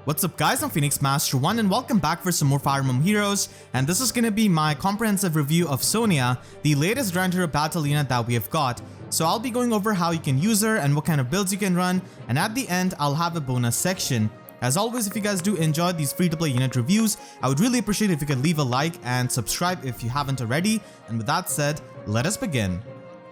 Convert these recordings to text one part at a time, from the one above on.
What's up guys, I'm Phoenix Master 1 and welcome back for some more Fire Emblem Heroes, and this is gonna be my comprehensive review of Sonia, the latest Grand Hero battle unit that we have got. So I'll be going over how you can use her and what kind of builds you can run, and at the end I'll have a bonus section. As always, if you guys do enjoy these free-to-play unit reviews, I would really appreciate if you could leave a like and subscribe if you haven't already, and with that said, let us begin.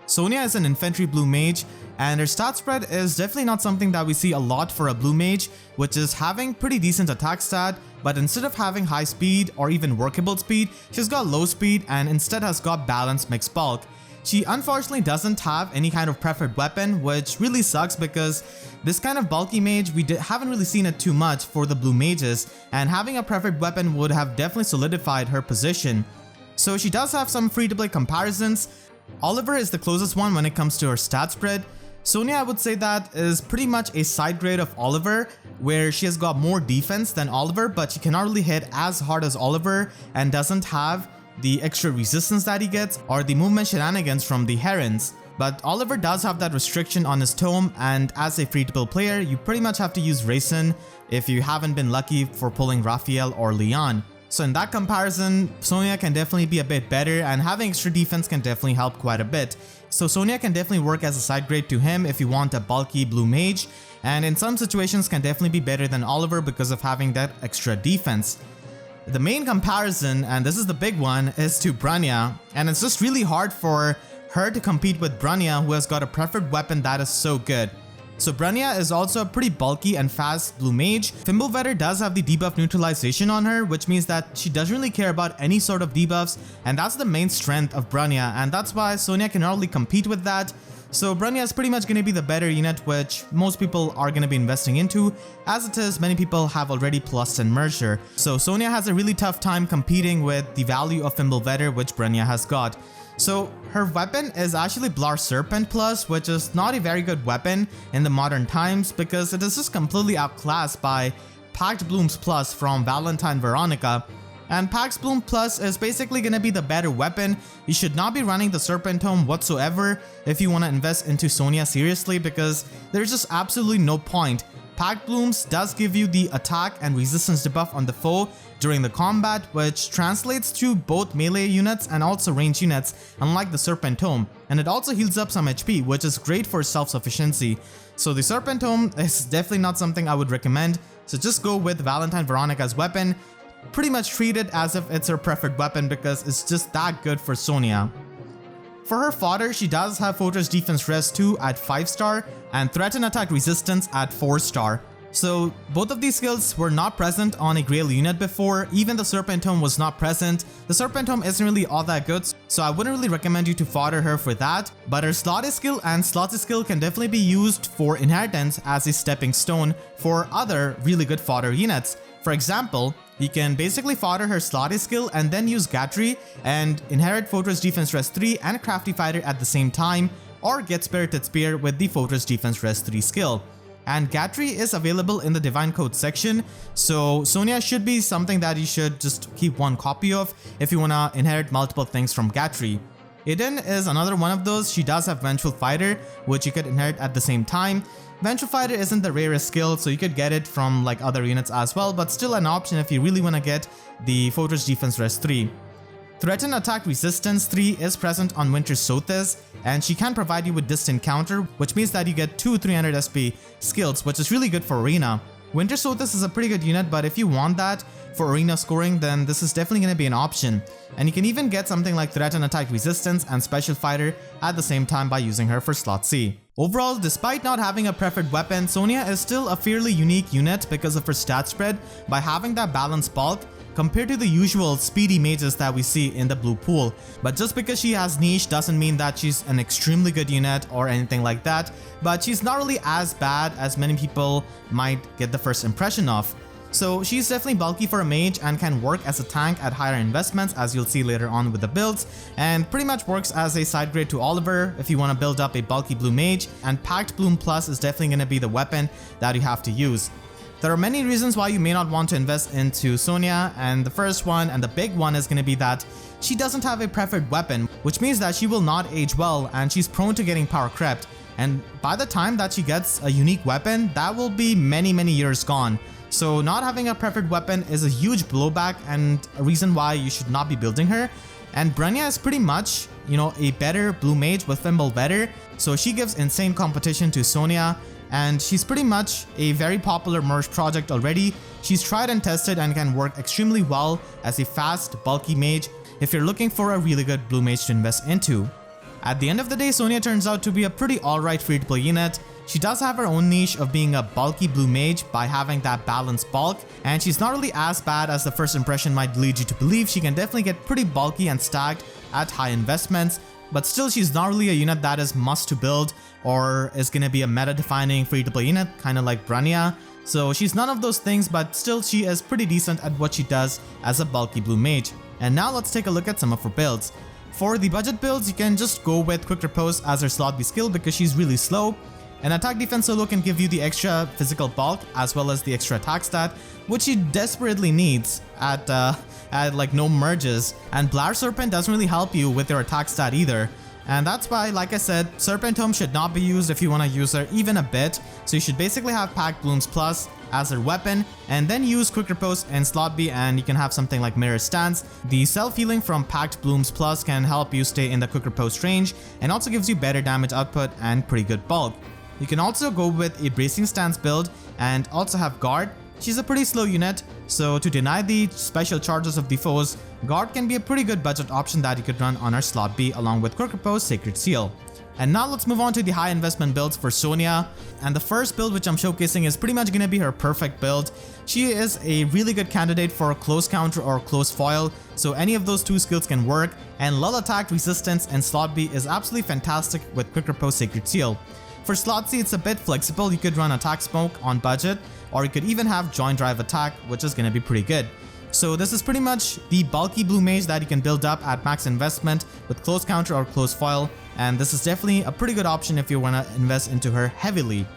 Sonia is an infantry blue mage, and her stat spread is definitely not something that we see a lot for a blue mage, which is having pretty decent attack stat, but instead of having high speed or even workable speed, she's got low speed and instead has got balanced mixed bulk. She unfortunately doesn't have any kind of preferred weapon, which really sucks because this kind of bulky mage, we haven't really seen it too much for the blue mages, and having a preferred weapon would have definitely solidified her position. So she does have some free-to-play comparisons. Oliver is the closest one when it comes to her stat spread. Sonia, I would say that is pretty much a side grade of Oliver, where she has got more defense than Oliver, but she cannot really hit as hard as Oliver and doesn't have the extra resistance that he gets or the movement shenanigans from the Herons. But Oliver does have that restriction on his tome, and as a free-to-play player, you pretty much have to use Raisin if you haven't been lucky for pulling Raphael or Leon. So in that comparison, Sonia can definitely be a bit better, and having extra defense can definitely help quite a bit. So Sonia can definitely work as a side grade to him if you want a bulky blue mage, and in some situations can definitely be better than Oliver because of having that extra defense. The main comparison, and this is the big one, is to Branya, and it's just really hard for her to compete with Branya, who has got a preferred weapon that is so good. So Branya is also a pretty bulky and fast blue mage. Fimbulvetter does have the debuff neutralization on her, which means that she doesn't really care about any sort of debuffs, and that's the main strength of Branya, and that's why Sonia cannot really compete with that. So Branya is pretty much going to be the better unit, which most people are going to be investing into. As it is, many people have already plussed and merged her. So Sonia has a really tough time competing with the value of Fimbulvetter, which Branya has got. So her weapon is actually Blar Serpent Plus, which is not a very good weapon in the modern times because it is just completely outclassed by Pact Blooms Plus from Valentine Veronica. And Pact Bloom Plus is basically going to be the better weapon. You should not be running the Serpent Tome whatsoever if you want to invest into Sonia seriously, because there's just absolutely no point. Pact Blooms does give you the attack and resistance debuff on the foe during the combat, which translates to both melee units and also range units, unlike the Serpent Tome, and it also heals up some HP, which is great for self-sufficiency. So the Serpent Tome is definitely not something I would recommend, so just go with Valentine Veronica's weapon. Pretty much treat it as if it's her preferred weapon because it's just that good for Sonia. For her fodder, she does have Fortress Defense Res 2 at 5-star and Threat and Attack Resistance at 4-star. So both of these skills were not present on a Grail unit before. Even the Serpent Tome was not present. The Serpent Tome isn't really all that good, so I wouldn't really recommend you to fodder her for that. But her Slotty skill and Slotty skill can definitely be used for inheritance as a stepping stone for other really good fodder units. For example, you can basically fodder her Slotty skill and then use Gatry and inherit Fortress Defense Res 3 and Crafty Fighter at the same time, or get Spirited Spear with the Fortress Defense Res 3 skill. And Gatry is available in the Divine Code section, so Sonia should be something that you should just keep one copy of if you wanna inherit multiple things from Gatry. Eden is another one of those. She does have Vengeful Fighter, which you could inherit at the same time. Vengeful Fighter isn't the rarest skill, so you could get it from like other units as well, but still an option if you really want to get the Fortress Defense Res 3. Threat and Attack Resistance 3 is present on Winter Sothis, and she can provide you with Distant Counter, which means that you get 2 300 SP skills, which is really good for Arena. Winter Sothis is a pretty good unit, but if you want that for Arena scoring, then this is definitely going to be an option. And you can even get something like Threat and Attack Resistance and Special Fighter at the same time by using her for Slot C. Overall, despite not having a preferred weapon, Sonia is still a fairly unique unit because of her stat spread by having that balanced bulk compared to the usual speedy mages that we see in the blue pool. But just because she has niche doesn't mean that she's an extremely good unit or anything like that, but she's not really as bad as many people might get the first impression of. So she's definitely bulky for a mage and can work as a tank at higher investments, as you'll see later on with the builds, and pretty much works as a side grade to Oliver if you want to build up a bulky blue mage, and Pact Bloom Plus is definitely going to be the weapon that you have to use. There are many reasons why you may not want to invest into Sonia, and the first one and the big one is going to be that she doesn't have a preferred weapon, which means that she will not age well and she's prone to getting power crept. And by the time that she gets a unique weapon, that will be many years gone. So not having a preferred weapon is a huge blowback and a reason why you should not be building her. And Branya is pretty much, a better blue mage with Fimble Vetter, so she gives insane competition to Sonia, and she's pretty much a very popular merge project already. She's tried and tested and can work extremely well as a fast, bulky mage if you're looking for a really good blue mage to invest into. At the end of the day, Sonia turns out to be a pretty alright free-to-play unit. She does have her own niche of being a bulky blue mage by having that balanced bulk, and she's not really as bad as the first impression might lead you to believe. She can definitely get pretty bulky and stacked at high investments, but still she's not really a unit that is must to build or is gonna be a meta-defining free-to-play unit, kinda like Branya. So she's none of those things, but still she is pretty decent at what she does as a bulky blue mage. And now let's take a look at some of her builds. For the budget builds, you can just go with Quick Repose as her slot B skill because she's really slow. An attack defense solo can give you the extra physical bulk as well as the extra attack stat, which she desperately needs at like no merges. And Blair Serpent doesn't really help you with your attack stat either. And that's why, like I said, Serpent Home should not be used if you want to use her even a bit. So you should basically have Pact Blooms Plus as her weapon and then use Quick Repose and slot B, and you can have something like Mirror Stance. The self-healing from Pact Blooms Plus can help you stay in the Quick Repose range and also gives you better damage output and pretty good bulk. You can also go with a Bracing Stance build and also have Guard. She's a pretty slow unit, so to deny the special charges of the foes, Guard can be a pretty good budget option that you could run on our slot B along with Quick Repose, Sacred Seal. And now let's move on to the high investment builds for Sonia. And the first build which I'm showcasing is pretty much going to be her perfect build. She is a really good candidate for close counter or close foil, so any of those two skills can work. And lull attack, resistance, and slot B is absolutely fantastic with Quick Repose, Sacred Seal. For slot C, it's a bit flexible. You could run attack smoke on budget, or you could even have joint drive attack, which is going to be pretty good. So this is pretty much the bulky blue mage that you can build up at max investment with close counter or close foil, and this is definitely a pretty good option if you want to invest into her heavily.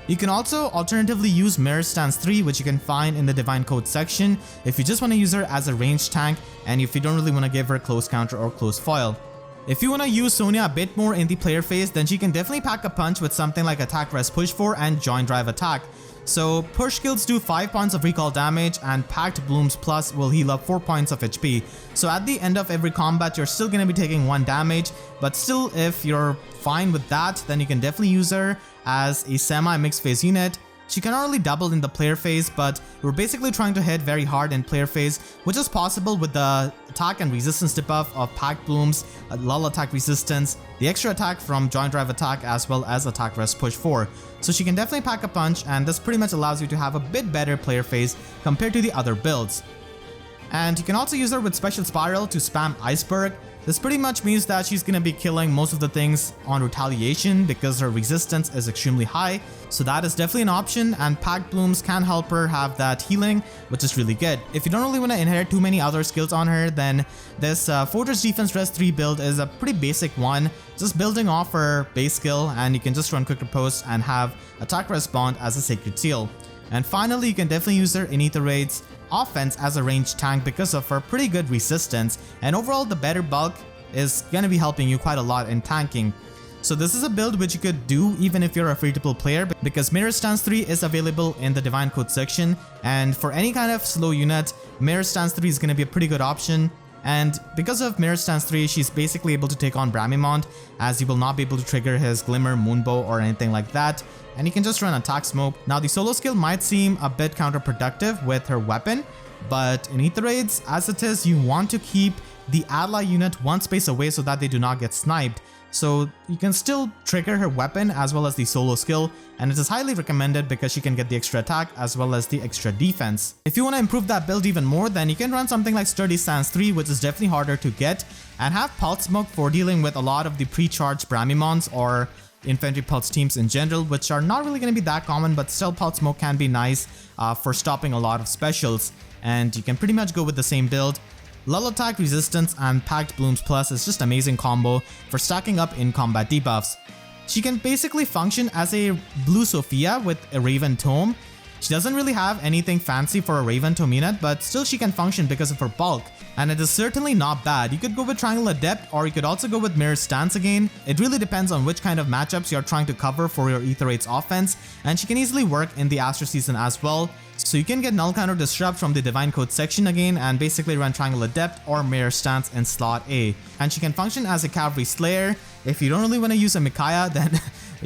You can also alternatively use Mirror Stance 3, which you can find in the Divine Code section if you just want to use her as a ranged tank and if you don't really want to give her close counter or close foil. If you want to use Sonia a bit more in the player phase, then she can definitely pack a punch with something like Attack Rest Push 4 and Joint Drive Attack. So push skills do 5 points of recall damage and Pact Blooms Plus will heal up 4 points of HP. So at the end of every combat you're still going to be taking 1 damage, but still if you're fine with that, then you can definitely use her as a semi-mixed phase unit. She cannot really double in the player phase, but we're basically trying to hit very hard in player phase, which is possible with the attack and resistance debuff of Pact Blooms, lull attack resistance, the extra attack from Joint Drive Attack, as well as Attack Rest Push 4. So she can definitely pack a punch, and this pretty much allows you to have a bit better player phase compared to the other builds. And you can also use her with Special Spiral to spam Iceberg. This pretty much means that she's going to be killing most of the things on retaliation because her resistance is extremely high. So that is definitely an option, and Pact Blooms can help her have that healing, which is really good. If you don't really want to inherit too many other skills on her, then this Fortress Defense Rest 3 build is a pretty basic one, just building off her base skill, and you can just run Quick Repose and have Attack Rest Bond as a Sacred Seal. And finally, you can definitely use her in Aether Raids offense as a ranged tank because of her pretty good resistance, and overall the better bulk is going to be helping you quite a lot in tanking. So this is a build which you could do even if you're a free-to-play player, because Mirror Stance 3 is available in the Divine Code section, and for any kind of slow unit, Mirror Stance 3 is going to be a pretty good option. And because of Mirror Stance 3, she's basically able to take on Bramimond, as you will not be able to trigger his Glimmer, Moonbow, or anything like that, and you can just run Attack Smoke. Now the solo skill might seem a bit counterproductive with her weapon, but in Aether Raids, as it is, you want to keep the ally unit one space away so that they do not get sniped. So you can still trigger her weapon as well as the solo skill, and it is highly recommended because she can get the extra attack as well as the extra defense. If you want to improve that build even more, then you can run something like Sturdy Stance 3, which is definitely harder to get, and have Pulse Smoke for dealing with a lot of the pre-charged Bramimons or infantry pulse teams in general, which are not really going to be that common, but still Pulse Smoke can be nice for stopping a lot of specials. And you can pretty much go with the same build. Lull Attack, Resistance, and Pact Blooms Plus is just amazing combo for stacking up in combat debuffs. She can basically function as a Blue Sophia with a Raven Tome. She doesn't really have anything fancy for a Raven Tome unit, but still she can function because of her bulk, and it is certainly not bad. You could go with Triangle Adept, or you could also go with Mirror Stance again. It really depends on which kind of matchups you're trying to cover for your Aether Raids offense, and she can easily work in the Astro season as well. So you can get Null Counter Disrupt from the Divine Code section again and basically run Triangle Adept or Mirror Stance in slot A. And she can function as a Cavalry Slayer. If you don't really want to use a Micaiah, then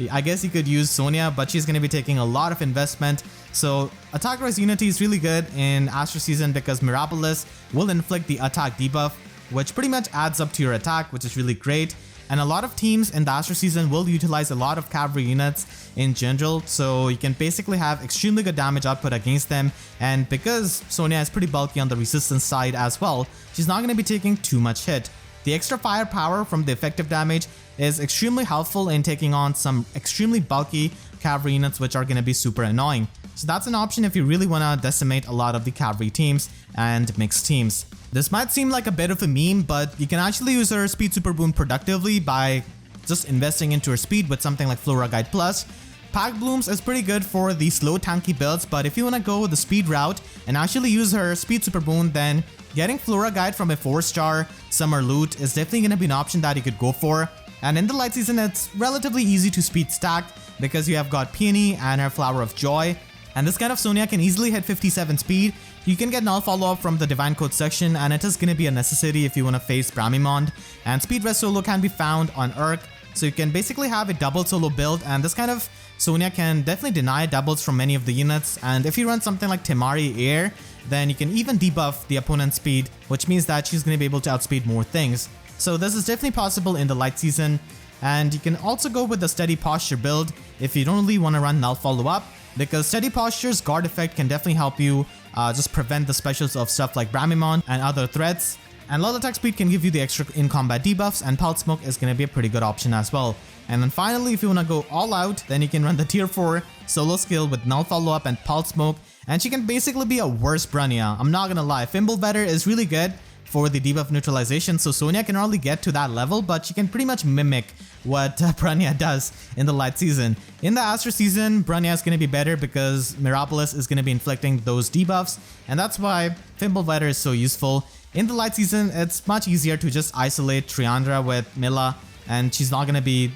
I guess you could use Sonia, but she's going to be taking a lot of investment. So Attack Rise Unity is really good in Astro Season because Miraculous will inflict the attack debuff, which pretty much adds up to your attack, which is really great. And a lot of teams in the Astro Season will utilize a lot of cavalry units in general, so you can basically have extremely good damage output against them. And because Sonia is pretty bulky on the resistance side as well, she's not going to be taking too much hit. The extra firepower from the effective damage is extremely helpful in taking on some extremely bulky cavalry units which are going to be super annoying. So that's an option if you really want to decimate a lot of the cavalry teams and mixed teams. This might seem like a bit of a meme, but you can actually use her speed super boon productively by just investing into her speed with something like Flora Guide Plus. Pact Blooms is pretty good for the slow tanky builds, but if you want to go the speed route and actually use her speed super boon, then getting Flora Guide from a 4-star summer loot is definitely going to be an option that you could go for. And in the light season, it's relatively easy to speed stack because you have got Peony and her Flower of Joy. And this kind of Sonia can easily hit 57 speed. You can get Null Follow-Up from the Divine Code section, and it is going to be a necessity if you want to face Bramimond. And Speed Rest Solo can be found on Urk, so you can basically have a double solo build, and this kind of Sonia can definitely deny doubles from many of the units. And if you run something like Temari Air, then you can even debuff the opponent's speed, which means that she's going to be able to outspeed more things. So this is definitely possible in the light season. And you can also go with the Steady Posture build if you don't really want to run Null Follow-Up, because Steady Posture's guard effect can definitely help you just prevent the specials of stuff like Bramimon and other threats. And Low Attack Speed can give you the extra in-combat debuffs, and Pulse Smoke is going to be a pretty good option as well. And then finally, if you want to go all out, then you can run the tier 4 solo skill with Null Follow-Up and Pulse Smoke, and she can basically be a worse Brunia. I'm not gonna lie, Fimble Vetter is really good for the debuff neutralization, so Sonia can hardly get to that level, but she can pretty much mimic what Brunia does in the light season. In the Astro season, Brunia is going to be better because Miraculous is going to be inflicting those debuffs, and that's why Fimble Vetter is so useful. In the light season, it's much easier to just isolate Triandra with Mila, and she's not going to be,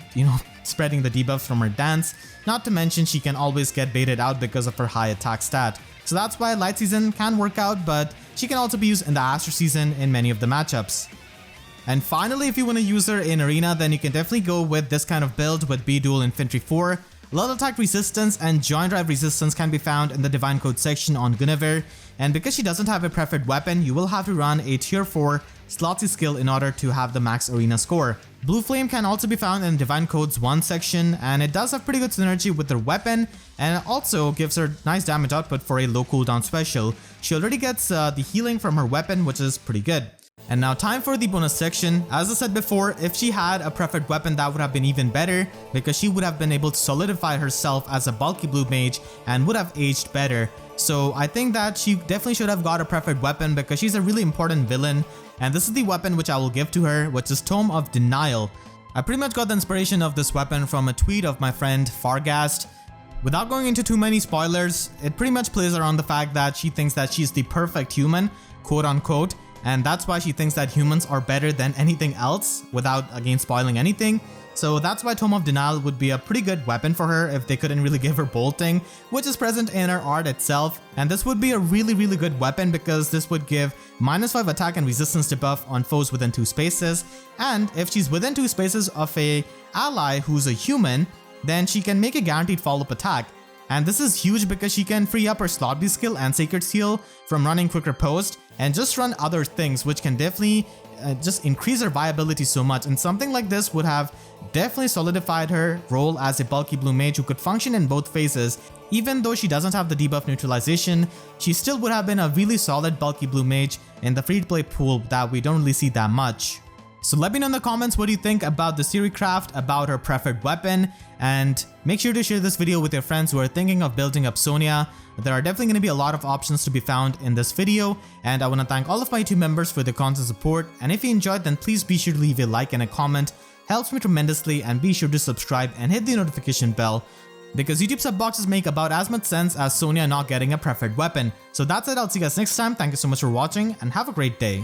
spreading the debuffs from her dance. Not to mention, she can always get baited out because of her high attack stat. So that's why light season can work out, but she can also be used in the Astro season in many of the matchups. And finally, if you want to use her in Arena, then you can definitely go with this kind of build with B-Dual Infantry 4. Low Attack Resistance and Joint Drive Resistance can be found in the Divine Code section on Guinevere, and because she doesn't have a preferred weapon, you will have to run a tier 4 Slotsy skill in order to have the max Arena score. Blue Flame can also be found in Divine Code's 1 section, and it does have pretty good synergy with her weapon, and it also gives her nice damage output for a low cooldown special. She already gets the healing from her weapon, which is pretty good. And now time for the bonus section. As I said before, if she had a preferred weapon, that would have been even better because she would have been able to solidify herself as a bulky blue mage and would have aged better. So I think that she definitely should have got a preferred weapon because she's a really important villain, and this is the weapon which I will give to her, which is Tome of Denial. I pretty much got the inspiration of this weapon from a tweet of my friend Fargast. Without going into too many spoilers, it pretty much plays around the fact that she thinks that she's the perfect human, quote unquote, and that's why she thinks that humans are better than anything else without again spoiling anything. So that's why Tome of Denial would be a pretty good weapon for her if they couldn't really give her bolting, which is present in her art itself. And this would be a really good weapon because this would give -5 attack and resistance debuff on foes within 2 spaces. And if she's within 2 spaces of a ally who's a human, then she can make a guaranteed follow-up attack. And this is huge because she can free up her Slot B skill and Sacred Seal from running Quicker Post and just run other things, which can definitely just increase her viability so much. And something like this would have definitely solidified her role as a bulky blue mage who could function in both phases. Even though she doesn't have the debuff neutralization, she still would have been a really solid bulky blue mage in the free-to-play pool that we don't really see that much. So let me know in the comments what you think about the Siri craft, about her preferred weapon, and make sure to share this video with your friends who are thinking of building up Sonia. There are definitely going to be a lot of options to be found in this video, and I want to thank all of my YouTube members for their constant support. And if you enjoyed, then please be sure to leave a like and a comment. Helps me tremendously, and be sure to subscribe and hit the notification bell, because YouTube sub boxes make about as much sense as Sonia not getting a preferred weapon. So that's it, I'll see you guys next time. Thank you so much for watching and have a great day.